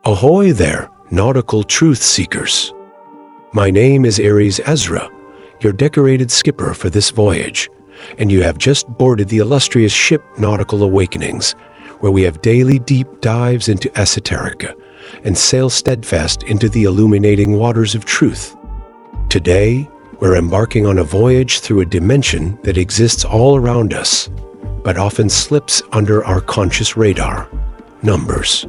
Ahoy there, nautical truth seekers! My name is Aries Ezra, your decorated skipper for this voyage, and you have just boarded the illustrious ship Nautical Awakenings, where we have daily deep dives into Esoteric and sail steadfast into the illuminating waters of truth. Today, we're embarking on a voyage through a dimension that exists all around us, but often slips under our conscious radar: numbers.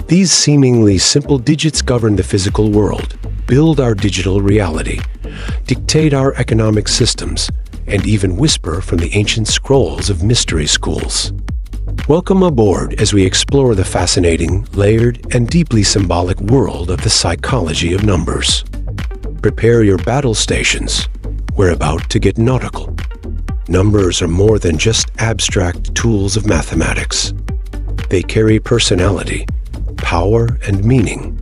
These seemingly simple digits govern the physical world, build our digital reality, dictate our economic systems, and even whisper from the ancient scrolls of mystery schools. Welcome aboard as we explore the fascinating, layered, and deeply symbolic world of the psychology of numbers. Prepare your battle stations. We're about to get nautical. Numbers are more than just abstract tools of mathematics. They carry personality, power, and meaning.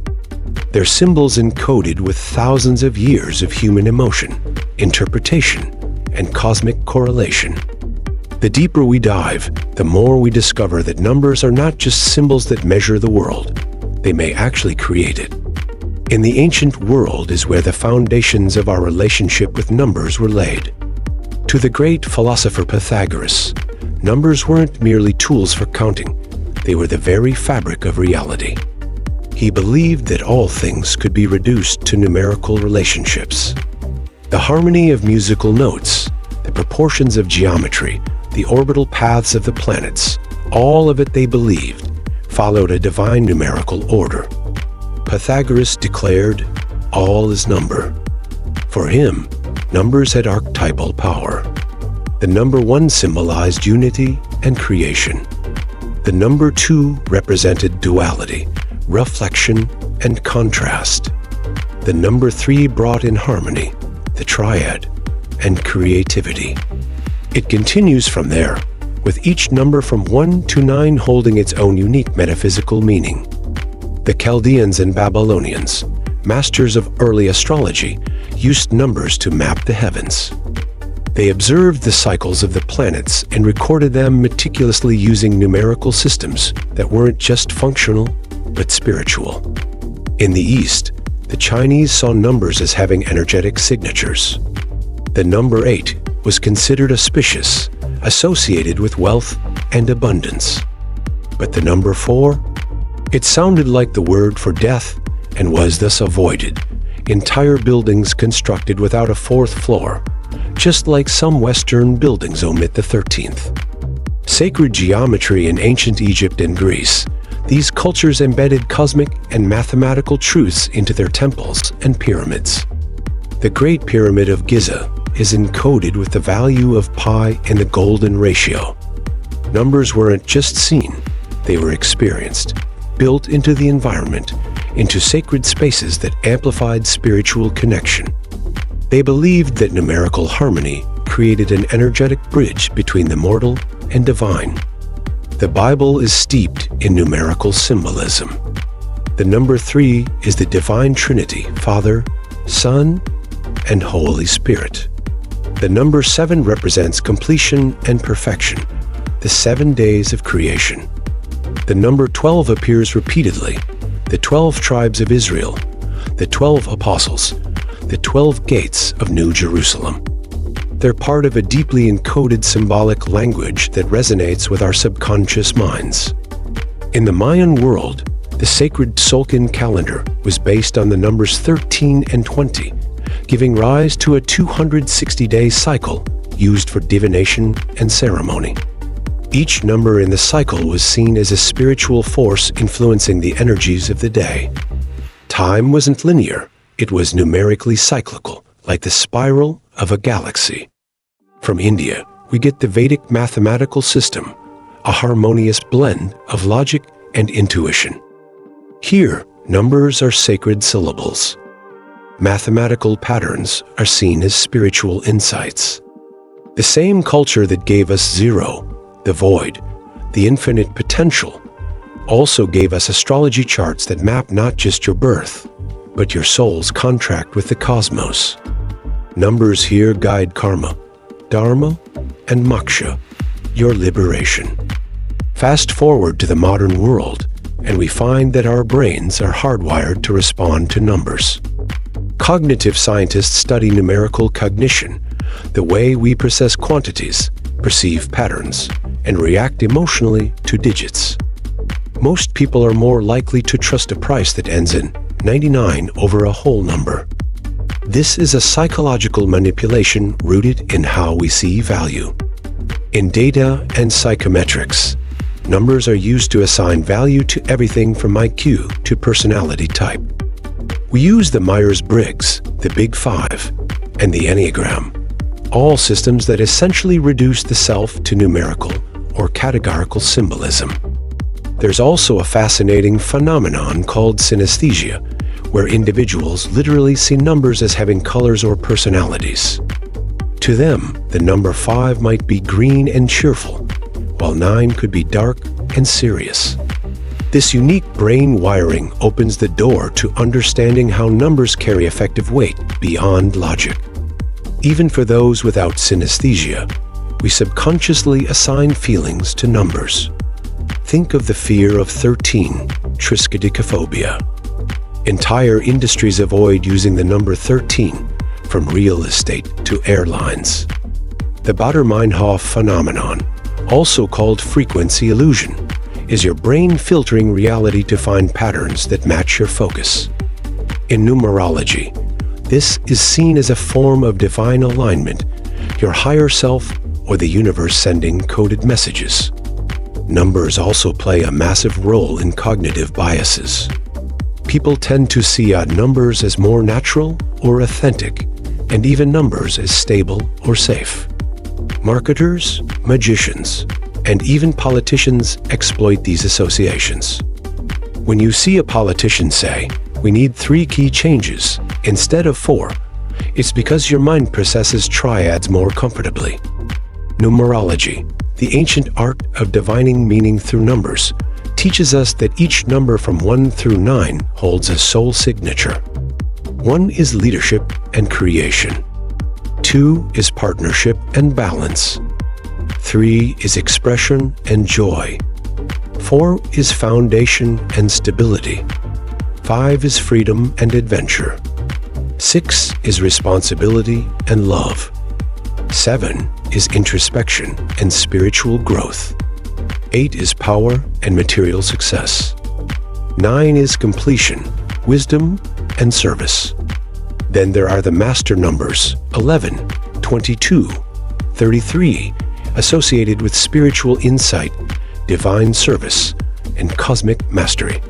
They're symbols encoded with thousands of years of human emotion, interpretation, and cosmic correlation. The deeper we dive, the more we discover that numbers are not just symbols that measure the world. They may actually create it. In the ancient world is where the foundations of our relationship with numbers were laid. To the great philosopher Pythagoras, numbers weren't merely tools for counting. They were the very fabric of reality. He believed that all things could be reduced to numerical relationships. The harmony of musical notes, the proportions of geometry, the orbital paths of the planets, all of it, they believed, followed a divine numerical order. Pythagoras declared, "All is number." For him, numbers had archetypal power. The number 1 symbolized unity and creation. The number 2 represented duality, reflection, and contrast. The number 3 brought in harmony, the triad, and creativity. It continues from there, with each number from 1 to 9 holding its own unique metaphysical meaning. The Chaldeans and Babylonians, masters of early astrology, used numbers to map the heavens. They observed the cycles of the planets and recorded them meticulously using numerical systems that weren't just functional, but spiritual. In the East, the Chinese saw numbers as having energetic signatures. The number 8 was considered auspicious, associated with wealth and abundance. But the number 4? It sounded like the word for death and was thus avoided. Entire buildings constructed without a 4th floor, just like some Western buildings omit the 13th. Sacred geometry in ancient Egypt and Greece, these cultures embedded cosmic and mathematical truths into their temples and pyramids. The Great Pyramid of Giza is encoded with the value of pi and the golden ratio. Numbers weren't just seen, they were experienced, built into the environment, into sacred spaces that amplified spiritual connection. They believed that numerical harmony created an energetic bridge between the mortal and divine. The Bible is steeped in numerical symbolism. The number 3 is the divine Trinity, Father, Son, and Holy Spirit. The number 7 represents completion and perfection, the 7 days of creation. The number 12 appears repeatedly, the 12 tribes of Israel, the 12 apostles, the 12 gates of New Jerusalem. They're part of a deeply encoded symbolic language that resonates with our subconscious minds. In the Mayan world, the sacred Tzolk'in calendar was based on the numbers 13 and 20, giving rise to a 260-day cycle used for divination and ceremony. Each number in the cycle was seen as a spiritual force influencing the energies of the day. Time wasn't linear, it was numerically cyclical, like the spiral of a galaxy. From India, we get the Vedic mathematical system, a harmonious blend of logic and intuition. Here, numbers are sacred syllables. Mathematical patterns are seen as spiritual insights. The same culture that gave us zero, the void, the infinite potential, also gave us astrology charts that map not just your birth, but your soul's contract with the cosmos. Numbers here guide karma, dharma, and moksha, your liberation. Fast forward to the modern world, and we find that our brains are hardwired to respond to numbers. Cognitive scientists study numerical cognition, the way we process quantities, perceive patterns, and react emotionally to digits. Most people are more likely to trust a price that ends in 99 over a whole number. This is a psychological manipulation rooted in how we see value. In data and psychometrics, numbers are used to assign value to everything from IQ to personality type. We use the Myers-Briggs, the Big Five, and the Enneagram, all systems that essentially reduce the self to numerical or categorical symbolism. There's also a fascinating phenomenon called synesthesia, where individuals literally see numbers as having colors or personalities. To them, the number 5 might be green and cheerful, while 9 could be dark and serious. This unique brain wiring opens the door to understanding how numbers carry effective weight beyond logic. Even for those without synesthesia, we subconsciously assign feelings to numbers. Think of the fear of 13, triskaidekaphobia. Entire industries avoid using the number 13, from real estate to airlines. The Baader-Meinhof phenomenon, also called frequency illusion, is your brain filtering reality to find patterns that match your focus. In numerology, this is seen as a form of divine alignment, your higher self or the universe sending coded messages. Numbers also play a massive role in cognitive biases. People tend to see odd numbers as more natural or authentic, and even numbers as stable or safe. Marketers, magicians, and even politicians exploit these associations. When you see a politician say, "We need 3 key changes instead of 4, it's because your mind processes triads more comfortably. Numerology, the ancient art of divining meaning through numbers, teaches us that each number from 1 through 9 holds a soul signature. 1 is leadership and creation. 2 is partnership and balance. 3 is expression and joy. 4 is foundation and stability. 5 is freedom and adventure. 6 is responsibility and love. 7 is introspection and spiritual growth. 8 is power and material success. 9 is completion, wisdom, and service. Then there are the master numbers 11, 22, 33, associated with spiritual insight, divine service, and cosmic mastery.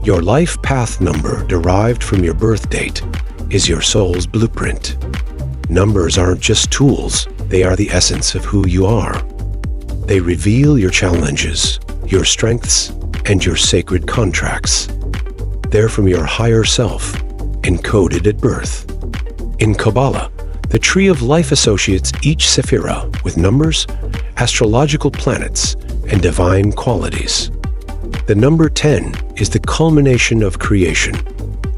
Your life path number derived from your birth date is your soul's blueprint. Numbers aren't just tools, they are the essence of who you are. They reveal your challenges, your strengths, and your sacred contracts. They're from your higher self, encoded at birth. In Kabbalah, the tree of life associates each sephira with numbers, astrological planets, and divine qualities. The number 10 is the culmination of creation,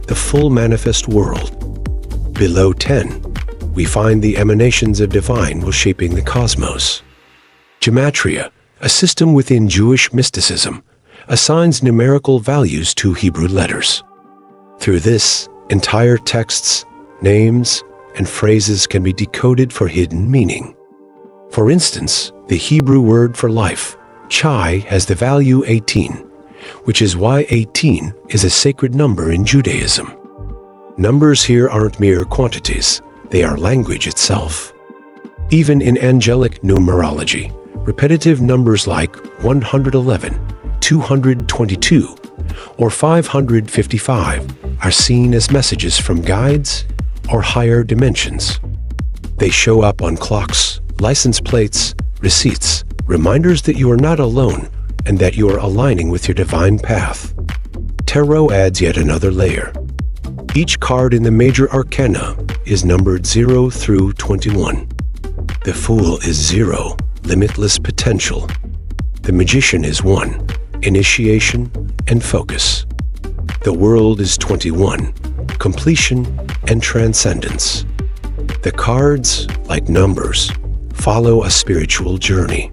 the full manifest world. Below 10, we find the emanations of divine will shaping the cosmos. Gematria, a system within Jewish mysticism, assigns numerical values to Hebrew letters. Through this, entire texts, names, and phrases can be decoded for hidden meaning. For instance, the Hebrew word for life, chai, has the value 18, which is why 18 is a sacred number in Judaism. Numbers here aren't mere quantities, they are language itself. Even in angelic numerology, repetitive numbers like 111, 222, or 555 are seen as messages from guides or higher dimensions. They show up on clocks, license plates, receipts, reminders that you are not alone and that you are aligning with your divine path. Tarot adds yet another layer. Each card in the major arcana is numbered 0 through 21. The Fool is 0, limitless potential. The Magician is 1, initiation and focus. The World is 21, completion and transcendence. The cards, like numbers, follow a spiritual journey.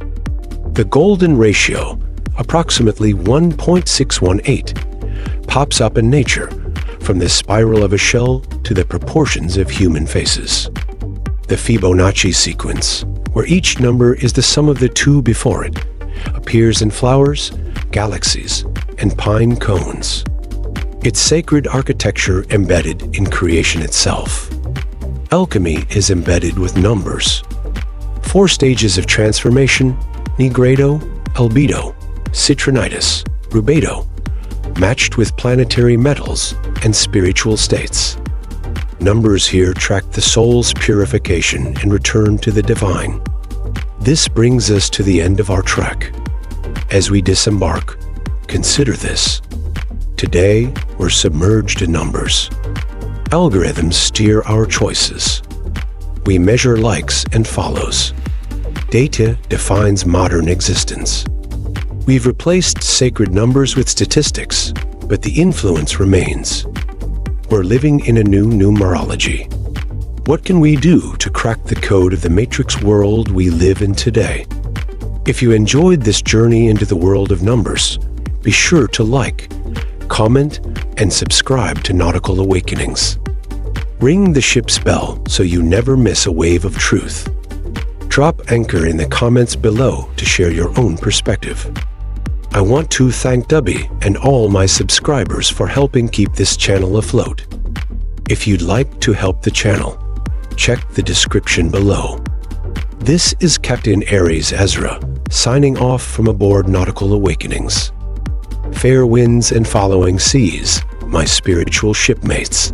The Golden Ratio, approximately 1.618, pops up in nature, from the spiral of a shell to the proportions of human faces. The Fibonacci sequence, where each number is the sum of the two before it, appears in flowers, galaxies, and pine cones. Its sacred architecture embedded in creation itself. Alchemy is embedded with numbers. 4 stages of transformation: nigredo, albedo, citrinitis, rubedo, matched with planetary metals and spiritual states. Numbers here track the soul's purification and return to the divine. This brings us to the end of our trek. As we disembark, consider this. Today, we're submerged in numbers. Algorithms steer our choices. We measure likes and follows. Data defines modern existence. We've replaced sacred numbers with statistics, but the influence remains. We're living in a new numerology. What can we do to crack the code of the matrix world we live in today? If you enjoyed this journey into the world of numbers, be sure to like, comment, and subscribe to Nautical Awakenings. Ring the ship's bell so you never miss a wave of truth. Drop anchor in the comments below to share your own perspective. I want to thank Dubby and all my subscribers for helping keep this channel afloat. If you'd like to help the channel, check the description below. This is Captain Aries Ezra, signing off from aboard Nautical Awakenings. Fair winds and following seas, my spiritual shipmates.